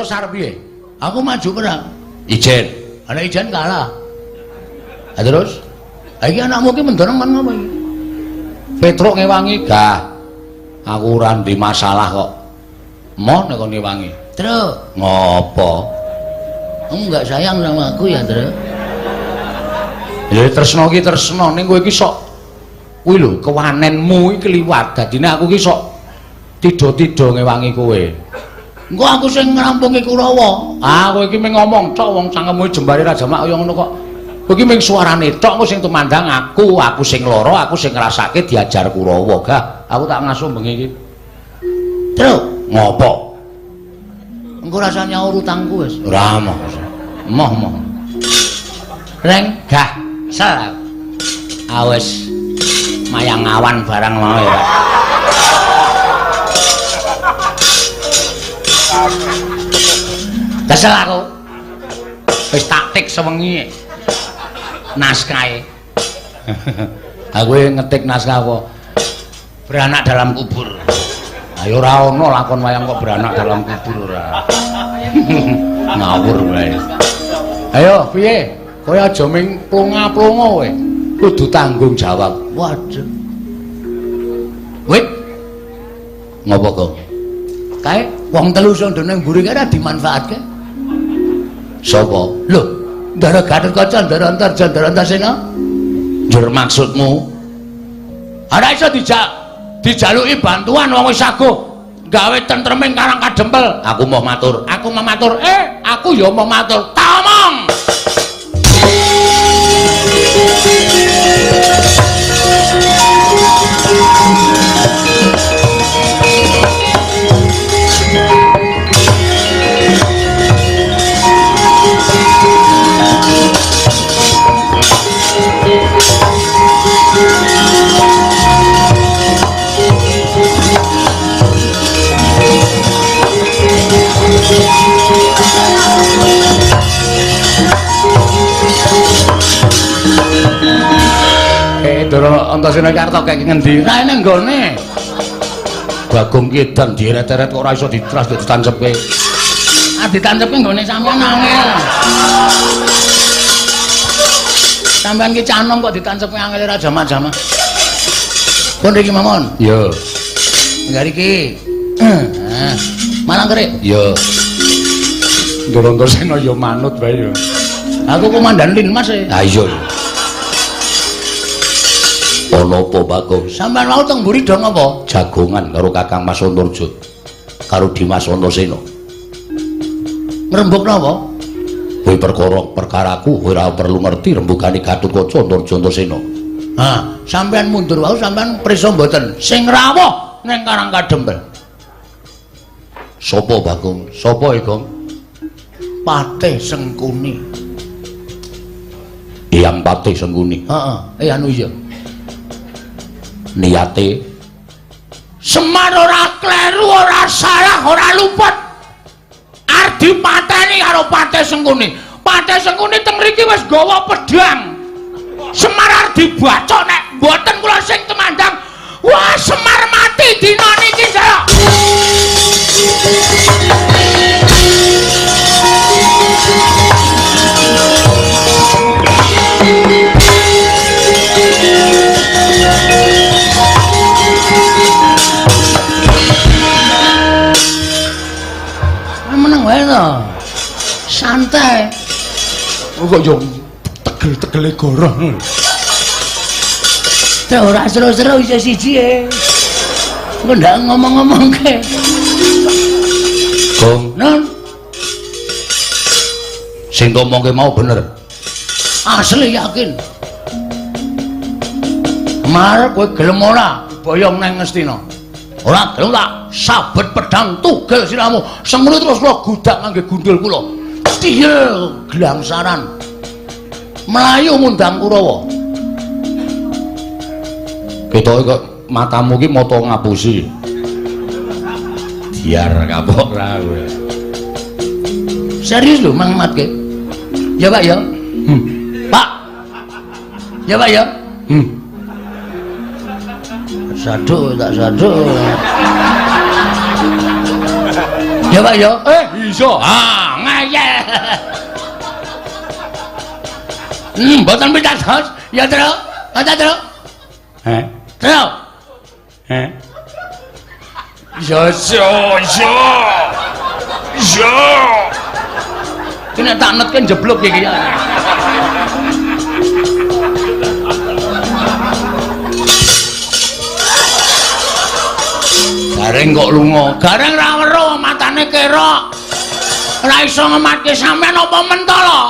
sarep piye? Aku maju perang. Ijen. Ana ijen kalah. Terus? Iki anakmu ki mendorong men ngopo iki? Petruk ngewangi gah. Aku ora ndek masalah kok. Mon nek ngewangi. Truk, ngopo? Kamu enggak sayang sama aku ya, Truk? Ya tresno ki tresno ning kowe iki sok kuwi lho kewanenmu iki kliwat. Dadine aku ki sok tido-tido ngewangi kowe. Engko aku sing ngrampungi Kurawa. Ah, kowe iki mung ngomong tok wong cangkemmu jembare Raja Mak kaya ngono kok. Kowe iki mung suarane tok kok sing tumandang aku sing lara, aku sing ngrasake diajar Kurawa. Gah, aku tak ngasuh bengi iki. Truk, ngopo? Engko rasane nyaur utangku wis. Ora moh. Moh. Reng, gah, sel. Awes mayang awan barang mau ya. Kesel aku. Wis taktik sewengi. Naskahe. Aku ngetik naskah apa? Beranak dalam kubur. Ayo ora ono lakon wayang kok beranak dalam kubur ora. Ngawur wae. Ayo piye? Kowe aja ming plonga-plonga kowe. Kudu tanggung jawab. Waduh. Wit. Ngopo kok? Kae wong telu sing ndene mburi kene dimanfaatke. Sapa? Lho, Ndara Gatotkaca, Ndara Antarja, Ndara Antasena. Njur maksudmu? Ora iso dijaluki bantuan wong wis saguh gawe tentreming Karang Kadempel. Aku mau matur. Aku ya mau matur. Tak omong. Ndara Antasena Karta kaya ngendi? Nah ning nggone. Bagong Kidan dieret-eret kok ora iso ditras ditancepke. Ah ditancepke nggone sampean angel. Sampean ki canom kok ditancepke angel ora jama-jama. Pun iki mamon. Yo. Enggak iki. Malang kerik. Yo. Ndara Antasena yo manut bae yo. Aku komandan Linmas e. Ha iya. Ono apa Bagong? Sampeyan mau teng mburi dong apa? Jagongan karo Kakang Mas Antarja karo Dimas Antasena. Ngrembug napa? Kowe perkaraku ora perlu ngerti rembugane Gatotkaca Antarja. Ha, sampeyan mundur wae sampeyan prisa mboten sing rawuh ning Karang Kadempel. Sopo Bagong? Sopo Gong? Patih Sengkuni. Yang Patih Sengkuni. Heeh, anu iya. Niate Semar ora kleru, ora salah, ora luput. Arep dipateni karo Patih Sengkuni. Patih Sengkuni teng mriki wis gawa pedhang. Semar arep dibacok nek mboten kula sing temandang. Wah, Semar mati dina niki saya. Meneng wae to. Santai. Kok yo tegel-tegele goroh. Teh ora seru-seru iso siji e. Kok ndak ngomong-ngomongke. Gong, non. Sing ngomongke mau bener. Asli yakin. Mar kowe gelem ora boyong nang Ngastina? Ora gelem tak sabet pedang tugel siramu. Semono terus kula gudak ngangge gundul kula. Tiyel glangsaran. Melayu mundang Kurawa. Ketoke kok matamu ki mata ngapusi. Biar kapok ra kowe. Serius lho Mang Matke? Ya Pak ya. Pak. Ya Pak ya. Sadu tak sadu. Ya Pak ya. bisa. Ah, ngeyel. Mboten pitados. Ya, Tru. Ata, Tru. Tru. Ya. Kena tak netke jeblok iki ya. Gareng kok lunga. Gareng ra weruh, matane kerok. Ora iso ngematke sampean apa mentolo?